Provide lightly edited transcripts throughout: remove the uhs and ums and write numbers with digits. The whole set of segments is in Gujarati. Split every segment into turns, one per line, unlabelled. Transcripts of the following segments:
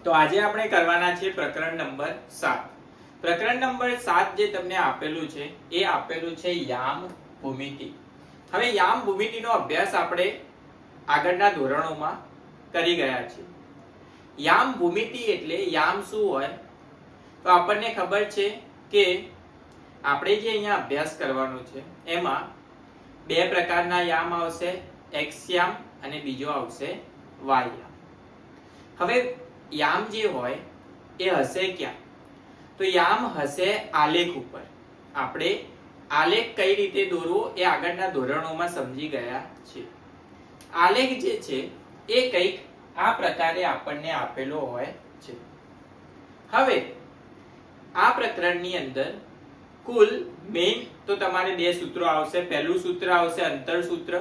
તો આજે આપણે કરવાના છે પ્રકરણ નંબર 7. પ્રકરણ નંબર 7 જે તમને આપેલું છે એ આપેલું છે યામ ભૂમિતિ. હવે યામ ભૂમિતિનો અભ્યાસ આપણે આગળના ધોરણોમાં કરી ગયા છીએ. યામ ભૂમિતિ એટલે યામ શું હોય? તો આપણને ખબર છે કે આપણે જે અહીંયા અભ્યાસ કરવાનો છે એમાં બે પ્રકારના યામ આવશે, એક્સ યામ અને બીજો આવશે વાય યામ. હવે યામ જે હોય એ હશે ક્યાં? તો યામ હશે આલેખ ઉપર. આપણે આલેખ કઈ રીતે દોરવો એ આગળના ધોરણોમાં સમજી ગયા છે. આલેખ જે છે એ કંઈક આ પ્રકારે આપણને આપેલો હોય છે. હવે આ પ્રકરણની અંદર કુલ મેઇન તો તમારે બે સૂત્રો આવશે. પહેલું સૂત્ર આવશે અંતર સૂત્ર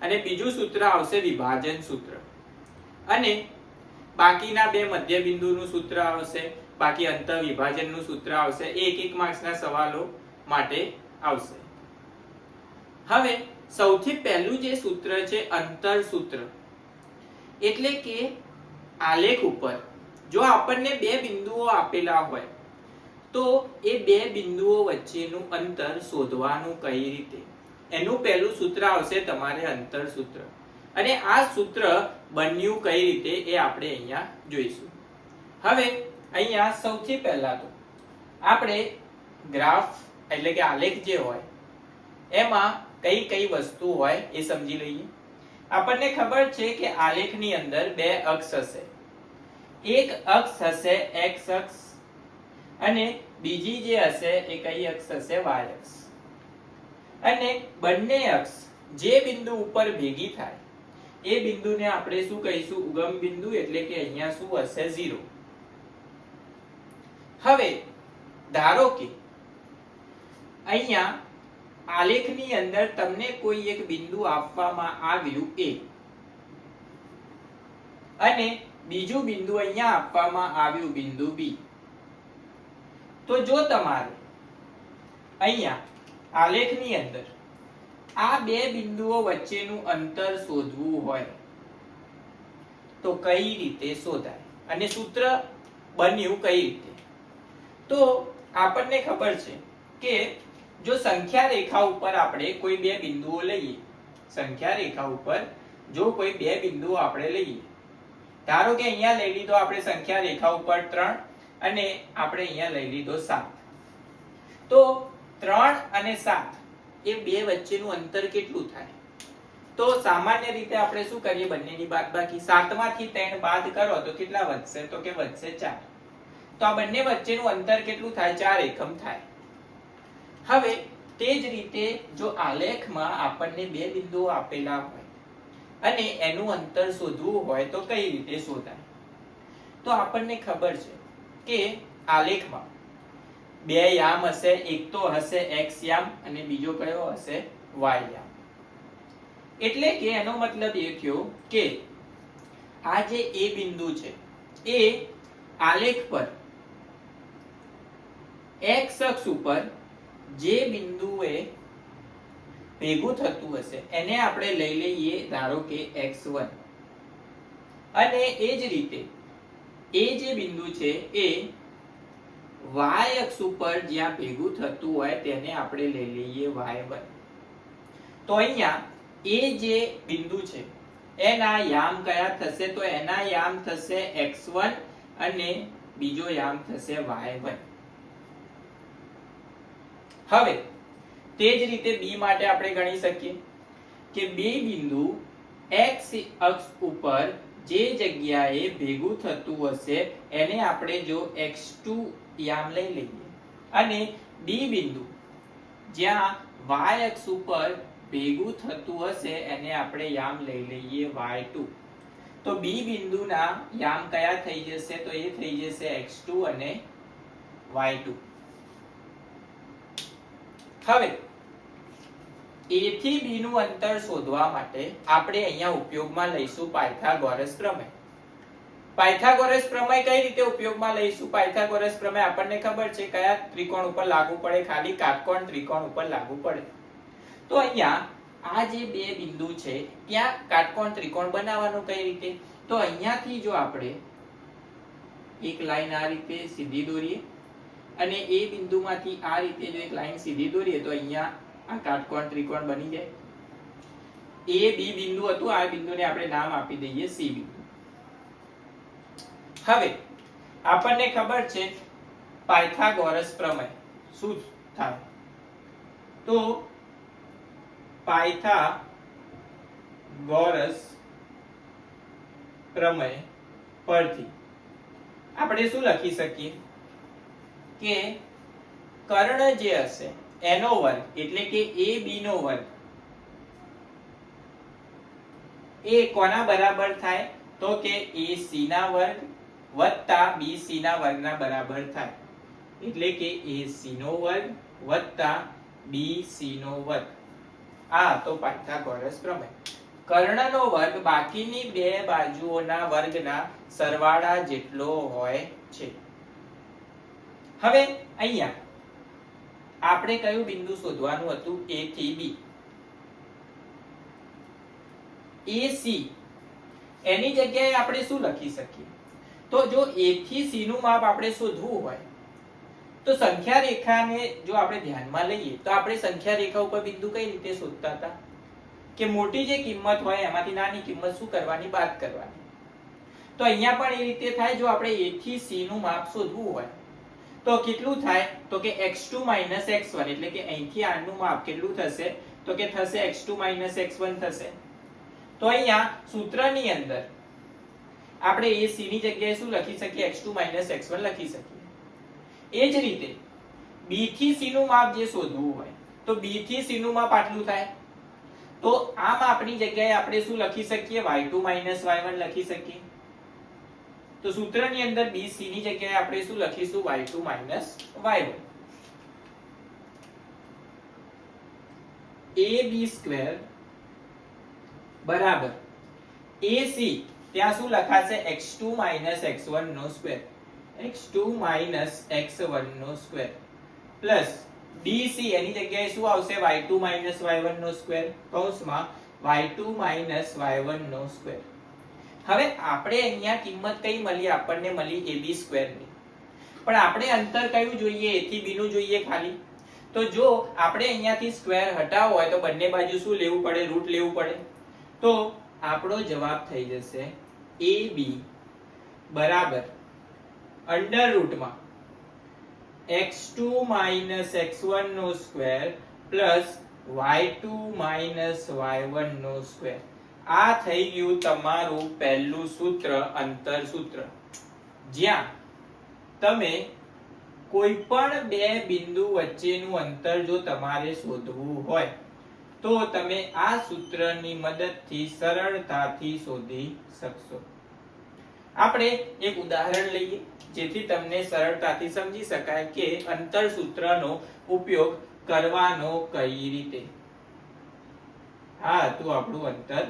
અને બીજું સૂત્ર આવશે વિભાજન સૂત્ર, અને બાકીના બે મધ્ય બિંદુનું સૂત્ર આવશે, બાકી અંતર વિભાજનનું સૂત્ર આવશે. એક એક માર્ક્સના સવાલો માટે આવશે. હવે સૌથી પહેલું જે સૂત્ર છે અંતર સૂત્ર, એટલે કે આલેખ ઉપર જો આપણને બે બિંદુઓ આપેલા હોય તો એ બે બિંદુઓ વચ્ચેનું અંતર શોધવાનું કઈ રીતે, એનું પહેલું સૂત્ર આવશે તમારે અંતર સૂત્ર. અને આ સૂત્ર બન્યું કઈ રીતે એ આપણે અહીંયા જોઈશું. હવે અહીંયા સૌથી પહેલા તો આપણે ગ્રાફ એટલે કે આલેખ જે હોય એમાં કઈ કઈ વસ્તુ હોય એ સમજી લઈએ. આપણને ખબર છે કે આલેખની અંદર બે અક્ષ હશે. એક અક્ષ હશે એક્સ અક્ષ અને બીજી જે હશે એ કઈ અક્ષ હશે? વાય અક્ષ. અને બંને અક્ષ જે બિંદુ ઉપર ભેગી થાય એ બિંદુને આપણે શું કહીશું? ઉગમ બિંદુ. એટલે કે અહીંયા શું હશે? 0. હવે ધારો કે અહીંયા આલેખની અંદર તમને કોઈ એક બિંદુ આપવામાં આવ્યું A અને બીજું બિંદુ અહીંયા આપવામાં આવ્યું બિંદુ B. તો જો તમારે અહીંયા આલેખની અંદર આ બે બિંદુઓ વચ્ચેનું અંતર શોધવું હોય તો કઈ રીતે શોધાય અને સૂત્ર બન્યું કઈ રીતે? તો આપણને ખબર છે કે જો સંખ્યા રેખા ઉપર આપણે કોઈ બે બિંદુઓ લઈએ, સંખ્યા રેખા ઉપર જો કોઈ બે બિંદુઓ આપણે લઈએ, ધારો કે અહીંયા લઈ લીધો આપણે સંખ્યા રેખા ઉપર 3 અને આપણે અહીંયા લઈ લીધો 7. તો 3 અને 7 એ બે વચ્ચેનું અંતર કેટલું થાય? તો સામાન્ય રીતે આપણે શું કરીએ? બંનેની બાદબાકી. 7 માંથી 3 બાદ કરો તો કેટલા વધશે? તો કે વધશે 4. તો આ બંને વચ્ચેનું અંતર કેટલું થાય? 4 એકમ થાય. હવે તે જ રીતે જો આલેખમાં આપણને બે બિંદુઓ આપેલા હોય અને એનું અંતર શોધવું હોય તો કઈ રીતે શોધાય? તો આપણને ખબર છે કે આલેખમાં બે યામ હશે. એક તો હશે એક્સ યામ અને બીજો કયો હશે? વાય યામ. એટલે કે એનો મતલબ એ થયો કે આ જે એ બિંદુ છે એ આલેખ પર એક્સ અક્ષ ઉપર જે બિંદુએ ભેગું થતું હશે એને આપણે લઈ લઈએ ધારો કે x1, અને એ જ રીતે એ જે બિંદુ છે એ y અક્ષ ઉપર જ્યાં ભેગું થતું હોય તેને આપણે લઈ લઈએ y1. તો અહીંયા એ જે બિંદુ છે એના યામ કયા થશે? તો એના યામ થશે x1 અને બીજો યામ થશે y1. હવે તે જ રીતે b માટે આપણે ગણી શકીએ કે બે બિંદુ x અક્ષ ઉપર જે જગ્યાએ ભેગું થતું હશે એને આપણે જો x2 યામ લઈ લઈએ, અને b બિંદુ જ્યાં y અક્ષ ઉપર ભેગું થતું હશે એને આપણે યામ લઈ લઈએ y2. તો b બિંદુના યામ કયા થઈ જશે? તો એ થઈ જશે x2 અને y2. હવે a થી b નું અંતર શોધવા માટે આપણે અહીંયા ઉપયોગમાં લઈશું પાયથાગોરસ પ્રમેય. પાયથાગોરસ પ્રમેય કઈ રીતે ઉપયોગમાં લઈશું? પાયથાગોરસ પ્રમેય આપણને ખબર છે કયા ત્રિકોણ ઉપર લાગુ પડે? ખાલી કાટકોણ ત્રિકોણ ઉપર લાગુ પડે. તો અહીંયા આ જે બે બિંદુ છે ત્યાં કાટકોણ ત્રિકોણ બનાવવાનું કઈ રીતે? તો અહીંયાથી જો આપણે એક લાઈન આ રીતે સીધી દોરીએ અને એ બિંદુમાંથી આ રીતે જો એક લાઈન સીધી દોરીએ તો અહીંયા આ કાટકોણ ત્રિકોણ બની જાય. એ બી બિંદુ હતું, આ બિંદુને આપણે નામ આપી દઈએ સી બિંદુ. હવે આપણને ખબર છે પાયથાગોરસ પ્રમેય શું થાય, તો પાયથાગોરસ પ્રમેય પરથી આપણે શું લખી શકીએ કે કર્ણ જે હશે એનો વર્ગ એટલે કે એ બી નો વર્ગ એ કોના બરાબર થાય, તો કે એ સી ના વર્ગ વત્તા બી સી ના વર્ગના બરાબર થાય, એટલે કે એ સી નો વર્ગ વત્તા બી સી નો વર્ગ. આ તો પાયથાગોરસ પ્રમેય. કર્ણનો વર્ગ બાકીની બે બાજુઓના વર્ગના સરવાળા જેટલો હોય છે. હવે અહીંયા આપણે કયું બિંદુ શોધવાનું હતું, એ થી બી. AC એની જગ્યાએ આપણે શું લખી શકીએ, તો જો A થી C નું માપ આપણે શોધવું હોય તો સંખ્યા રેખાને જો આપણે ધ્યાનમાં લઈએ તો આપણે સંખ્યા રેખા ઉપર બિંદુ કઈ રીતે શોધતા હતા કે મોટી જે કિંમત હોય એમાંથી નાની કિંમત શું કરવાની, બાદ કરવાની. તો અહીંયા પણ એ રીતે થાય. જો આપણે A થી C નું માપ શોધવું હોય તો કેટલું થાય, તો કે x2 x1 એટલે કે અહીંથી આનું માપ કેટલું થશે, તો કે થશે x2 x1 થશે. તો અહીંયા સૂત્રની અંદર આપણે એ c ની જગ્યાએ શું લખી શકીએ, x2 x1 લખી શકીએ. એ જ રીતે b થી c નું માપ જે શોધવું હોય તો b થી c નું માપ આટલું થાય, તો આ માપની જગ્યાએ આપણે શું લખી શકીએ, y2 y1 લખી શકીએ. તો સૂત્રની અંદર b c ની જગ્યાએ આપણે શું લખીશું, y2 y1. ab² બરાબર AC ત્યાં શું લખાશે, x2 x1 નો સ્ક્વેર, x2 x1 નો સ્ક્વેર પ્લસ BC એની જગ્યાએ શું આવશે, y2 y1 નો સ્ક્વેર કૌંસમાં y2 y1 નો સ્ક્વેર. હવે આપણે અહીંયા કિંમત કઈ મળી, આપણને મળી AB² ની, પણ આપણે અંતર કયું જોઈએ, A થી B નું જોઈએ ખાલી. તો જો આપણે અહીંયાથી સ્ક્વેર હટાવવો હોય તો બંને બાજુ શું લેવું પડે, રૂટ લેવું પડે. તો આપણો જવાબ થઈ જશે AB બરાબર અંડર રૂટમાં x2 x1 નો સ્ક્વેર પ્લસ y2 y1 નો સ્ક્વેર. આ થઈ ગયું તમારું પહેલું સૂત્ર, અંતર સૂત્ર, જ્યાં તમે કોઈ પણ બે બિંદુ વચ્ચેનું અંતર જો તમારે શોધવું હોય તો તમે આ સૂત્રની મદદથી સરળતાથી શોધી શકશો. આપણે એક ઉદાહરણ લઈએ જેથી તમને સરળતાથી સમજી શકાય કે અંતર સૂત્રનો ઉપયોગ કરવાનો કઈ રીતે. આ હતું આપણું અંતર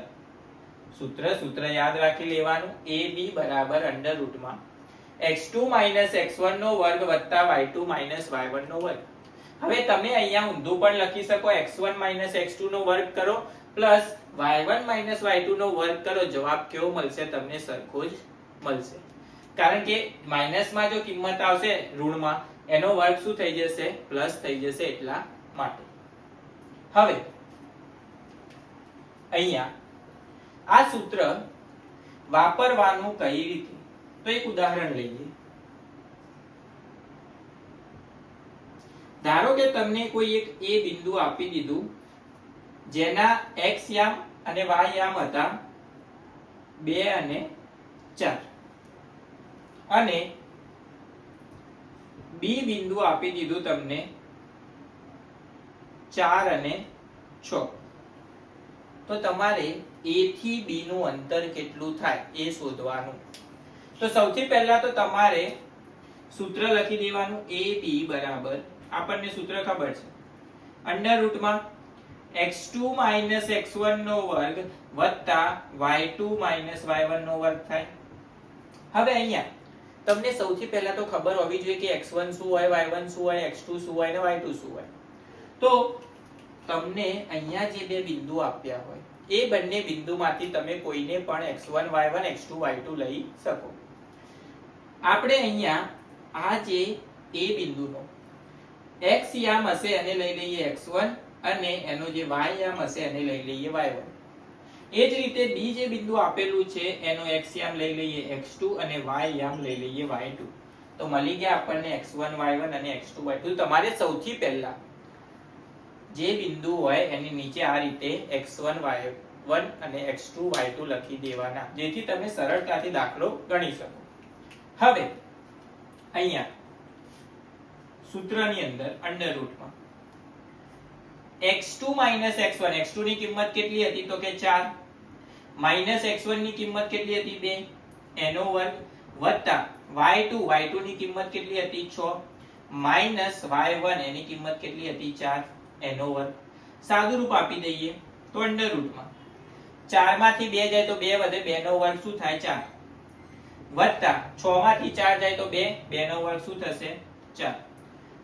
સૂત્ર. સૂત્ર યાદ રાખી લેવાનું, AB બરાબર અંડર રૂટમાં x2 x1 નો વર્ગ વત્તા y2 y1 નો વર્ગ. હવે તમે અહીંયા ઊંધું પણ લખી શકો, x1 x2 નો વર્ગ કરો પ્લસ y1 y2 નો વર્ગ કરો. જવાબ કેવો મળશે, તમને સરખો જ મળશે, કારણ કે માઈનસમાં જો કિંમત આવશે ઋણમાં એનો વર્ગ શું થઈ જશે, પ્લસ થઈ જશે, એટલા માટે. હવે અહીંયા આ સૂત્ર વાપરવાનું કઈ રીતે, તો એક ઉદાહરણ લઈએ. ધારો કે તમને કોઈ એક એ બિંદુ આપી દીધું જેના x યામ અને y યામ હતા 2 અને 4 અને બી બિંદુ આપી દીધું તમને 4 અને 6. તો તમારે A થી B નું અંતર કેટલું થાય એ શોધવાનું. તો સૌથી પહેલા તો તમારે સૂત્ર લખી દેવાનું, AB બરાબર આપણને સૂત્ર ખબર છે, અંડર રૂટમાં x2 x1 નો વર્ગ વત્તા y2 y1 નો વર્ગ થાય. હવે અહીંયા તમને સૌથી પહેલા તો ખબર હોવી જોઈએ કે x1 શું હોય, y1 શું હોય, x2 શું હોય ને y2 શું હોય. તો તમને અહીંયા જે બે બિંદુ આપ્યા હોય એ બંને બિંદુમાંથી તમે કોઈને પણ x1 y1 x2 y2 લઈ શકો. આપણે અહીંયા આ જે એ બિંદુનો x યામ હશે એને લઈ લઈએ x1 અને એનો જે y યામ હશે એને લઈ લઈએ y1. એ જ રીતે ડી જે બિંદુ આપેલું છે એનો x યામ લઈ લઈએ x2 અને y યામ લઈ લઈએ y2. તો મળી ગયા આપણને x1 y1 અને x2 y2. તમારે સૌથી પહેલા જે બિંદુ હોય એની નીચે આ રીતે x1 y1 અને x2 y2 લખી દેવાના, જેથી તમે સરળતાથી દાખલો ગણી શકો. હવે અહીંયા સૂત્રની અંદર અંડર રૂટમાં x2 x1, x2 ની કિંમત કેટલી હતી તો કે 4, x1 ની કિંમત કેટલી હતી 2 એનો વર્ગ વત્તા y2 ની કિંમત કેટલી હતી 6 y1 એની કિંમત કેટલી હતી 4 એનો વર્ગ. સાદું રૂપ આપી દઈએ તો અંડર રૂટમાં 4 માંથી 2 જાય તો 2 વધે, 2 નો વર્ગ શું થાય 4 વત્તા 6 માંથી 4 જાય તો 2 નો વર્ગ શું થશે 4.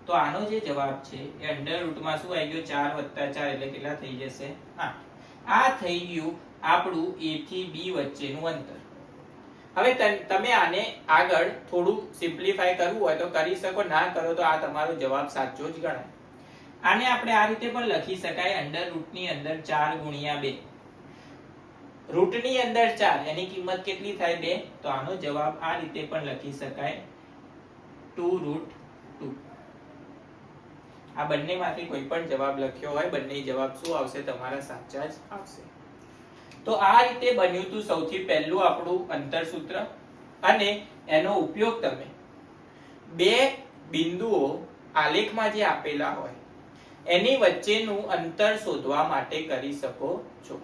તો આનો જે જવાબ છે એ અંડર રૂટમાં શું આવી ગયો 4 વત્તા 4 એટલે કેટલા થઈ જશે 8. આ થઈ ગયું આપણું a થી b વચ્ચેનું અંતર. હવે તમે આને આગળ થોડું સિમ્પ્લિફાય કરવું હોય તો કરી શકો, ના કરો તો આ તમારો જવાબ સાચો જ ગણાય. આને આપણે આ રીતે પણ લખી શકાય, અંડર રૂટની અંદર 4 ગુણ્યા 2, રૂટની અંદર 4 એની કિંમત કેટલી થાય 2, તો આનો જવાબ આ રીતે પણ લખી શકાય 2√2. આ બંનેમાંથી કોઈ પણ જવાબ લખ્યો હોય બંને જવાબ શું આવશે તમારા સાચા જ આવશે. તો આ રીતે બન્યું હતું સૌથી પહેલું આપણું અંતર સૂત્ર, અને એનો ઉપયોગ તમે બે બિંદુઓ આલેખમાં જે આપેલા હોય એની વચ્ચેનું અંતર શોધવા માટે કરી શકો છો.